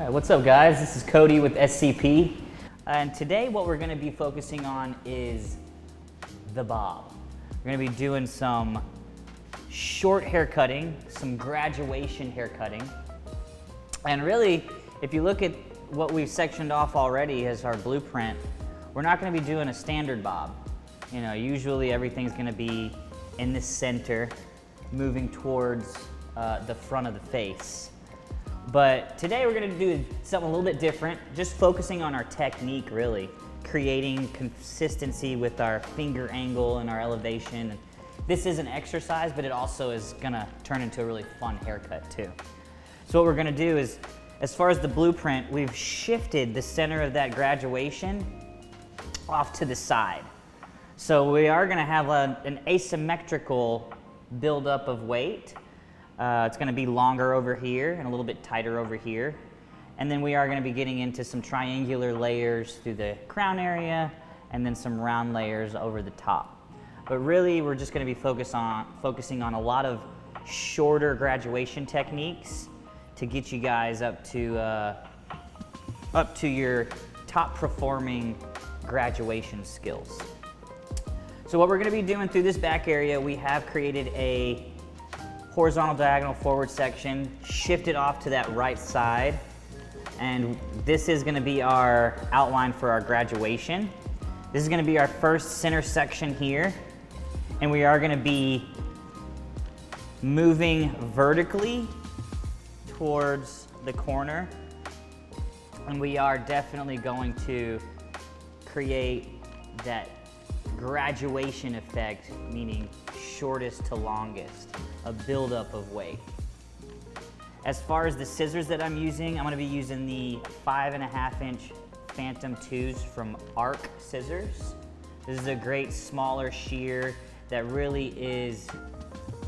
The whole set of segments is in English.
What's up, guys? This is Cody with SCP, and today what we're going to be focusing on is the bob. We're going to be doing some short haircutting, some graduation haircutting, and really, if you look at what we've sectioned off already as our blueprint, we're not going to be doing a standard bob. You know, usually everything's going to be in the center, moving towards the front of the face. But today we're going to do something a little bit different, just focusing on our technique, really, creating consistency with our finger angle and our elevation. And this is an exercise, but it also is going to turn into a really fun haircut too. So what we're going to do is, as far as the blueprint, we've shifted the center of that graduation off to the side. So we are going to have an asymmetrical buildup of weight. It's going to be longer over here and a little bit tighter over here. And then we are going to be getting into some triangular layers through the crown area and then some round layers over the top. But really, we're just going to be focusing on a lot of shorter graduation techniques to get you guys up to your top performing graduation skills. So what we're going to be doing through this back area, we have created a horizontal diagonal forward section, shifted off to that right side, and this is going to be our outline for our graduation. This is going to be our first center section here, and we are going to be moving vertically towards the corner, and we are definitely going to create that graduation effect, meaning shortest to longest, a buildup of weight. As far as the scissors that I'm using, I'm going to be using the 5.5-inch Phantom 2s from Arc Scissors. This is a great smaller shear that really is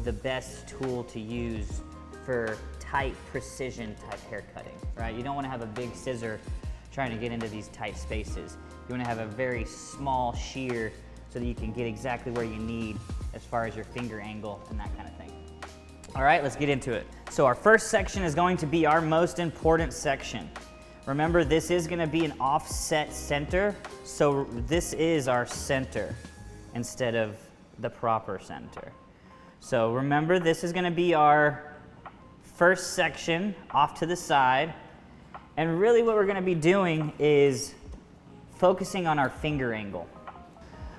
the best tool to use for tight precision type hair cutting, right? You don't want to have a big scissor trying to get into these tight spaces. You want to have a very small shear so that you can get exactly where you need as far as your finger angle and that kind of thing. All right, let's get into it. So our first section is going to be our most important section. Remember, this is going to be an offset center, so this is our center instead of the proper center. So remember, this is going to be our first section off to the side, and really what we're going to be doing is focusing on our finger angle.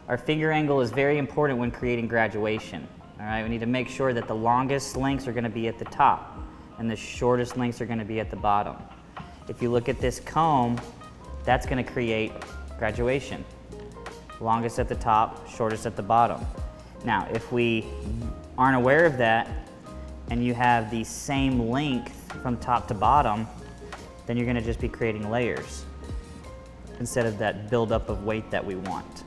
Our finger angle is very important when creating graduation. All right, we need to make sure that the longest lengths are going to be at the top and the shortest lengths are going to be at the bottom. If you look at this comb, that's going to create graduation. Longest at the top, shortest at the bottom. Now, if we aren't aware of that and you have the same length from top to bottom, then you're going to just be creating layers instead of that buildup of weight that we want.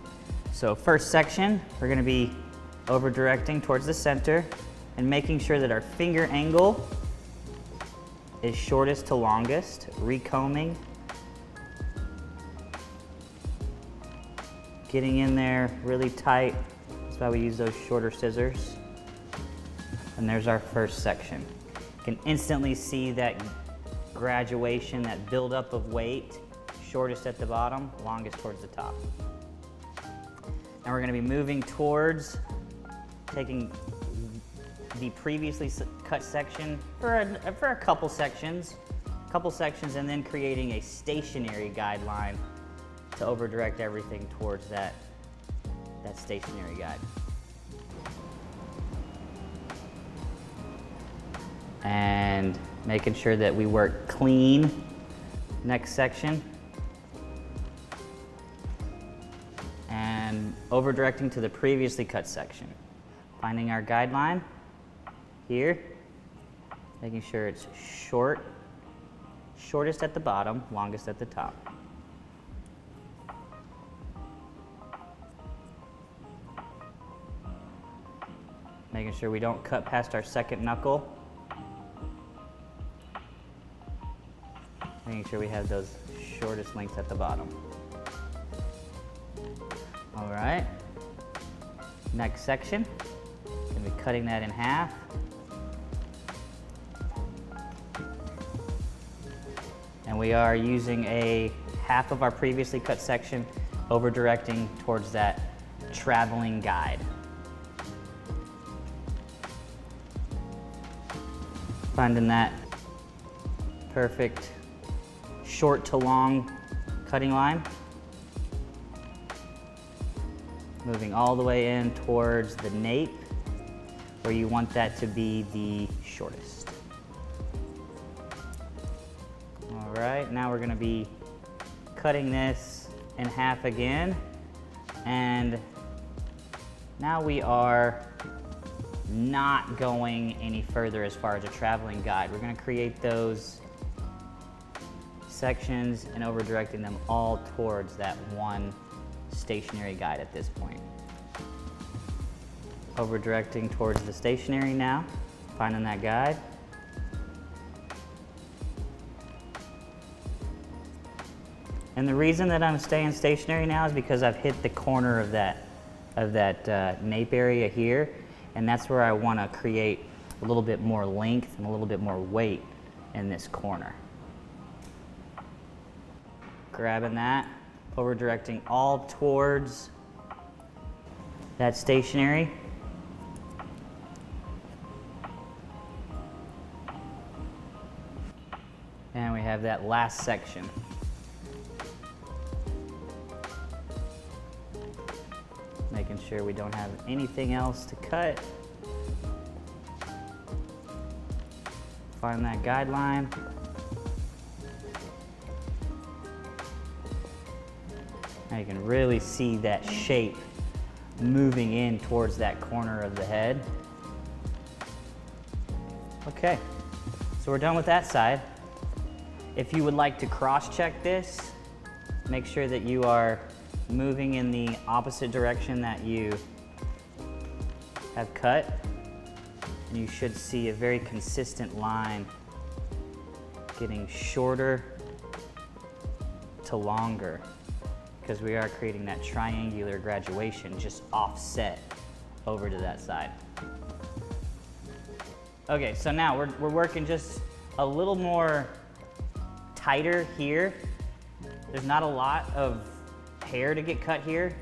So first section, we're going to be over directing towards the center and making sure that our finger angle is shortest to longest, recombing, getting in there really tight. That's why we use those shorter scissors. And there's our first section. You can instantly see that graduation, that buildup of weight, shortest at the bottom, longest towards the top. Now we're going to be moving towards taking the previously cut section for a couple sections, and then creating a stationary guideline to over direct everything towards that stationary guide. And making sure that we work clean next section. And over directing to the previously cut section. Finding our guideline here, making sure it's shortest at the bottom, longest at the top. Making sure we don't cut past our second knuckle. Making sure we have those shortest lengths at the bottom. All right, next section, gonna be cutting that in half. And we are using a half of our previously cut section, over directing towards that traveling guide. Finding that perfect short to long cutting line. Moving all the way in towards the nape, where you want that to be the shortest. All right, now we're gonna be cutting this in half again. And now we are not going any further as far as a traveling guide. We're gonna create those sections and over directing them all towards that one stationary guide at this point. Over directing towards the stationary now, finding that guide. And the reason that I'm staying stationary now is because I've hit the corner of that nape area here, and that's where I want to create a little bit more length and a little bit more weight in this corner. Grabbing that, over directing all towards that stationary. And we have that last section. Making sure we don't have anything else to cut. Find that guideline. Now you can really see that shape moving in towards that corner of the head. Okay, so we're done with that side. If you would like to cross-check this, make sure that you are moving in the opposite direction that you have cut, and you should see a very consistent line getting shorter to longer, because we are creating that triangular graduation just offset over to that side. Okay, so now we're working just a little more tighter here. There's not a lot of hair to get cut here,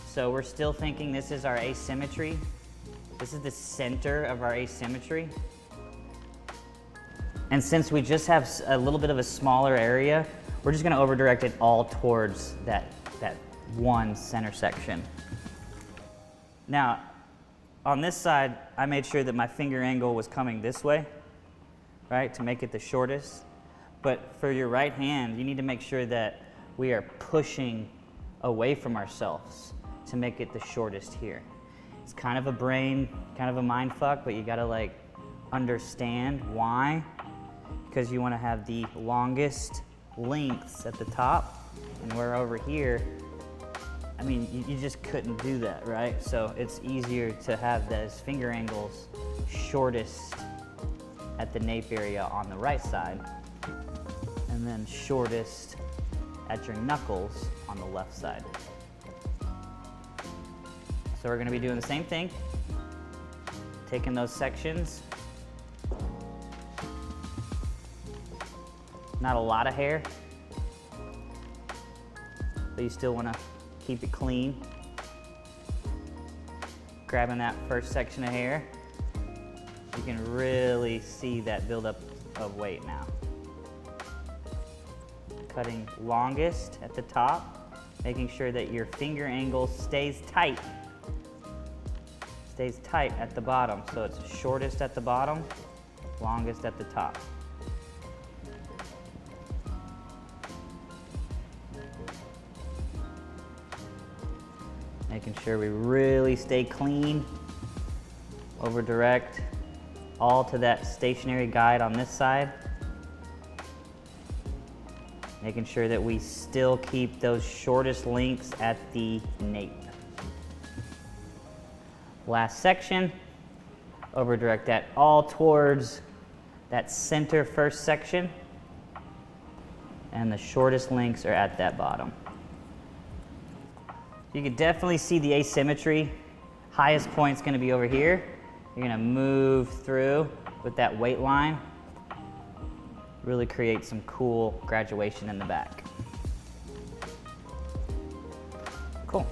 so we're still thinking this is our asymmetry. This is the center of our asymmetry. And since we just have a little bit of a smaller area, we're just gonna over direct it all towards that one center section. Now, on this side, I made sure that my finger angle was coming this way, right, to make it the shortest. But for your right hand, you need to make sure that we are pushing away from ourselves to make it the shortest here. It's kind of a mind fuck, but you gotta like understand why. Because you wanna have the longest lengths at the top, and we're over here, I mean, you just couldn't do that, right? So it's easier to have those finger angles shortest at the nape area on the right side, and then shortest at your knuckles on the left side. So we're gonna be doing the same thing, taking those sections. Not a lot of hair, but you still wanna keep it clean. Grabbing that first section of hair, you can really see that buildup of weight now. Cutting longest at the top, making sure that your finger angle stays tight. Stays tight at the bottom, so it's shortest at the bottom, longest at the top. Making sure we really stay clean, over direct all to that stationary guide on this side. Making sure that we still keep those shortest lengths at the nape. Last section, over direct that all towards that center first section. and the shortest links are at that bottom. You can definitely see the asymmetry. Highest point's gonna be over here. You're gonna move through with that weight line. Really create some cool graduation in the back. Cool.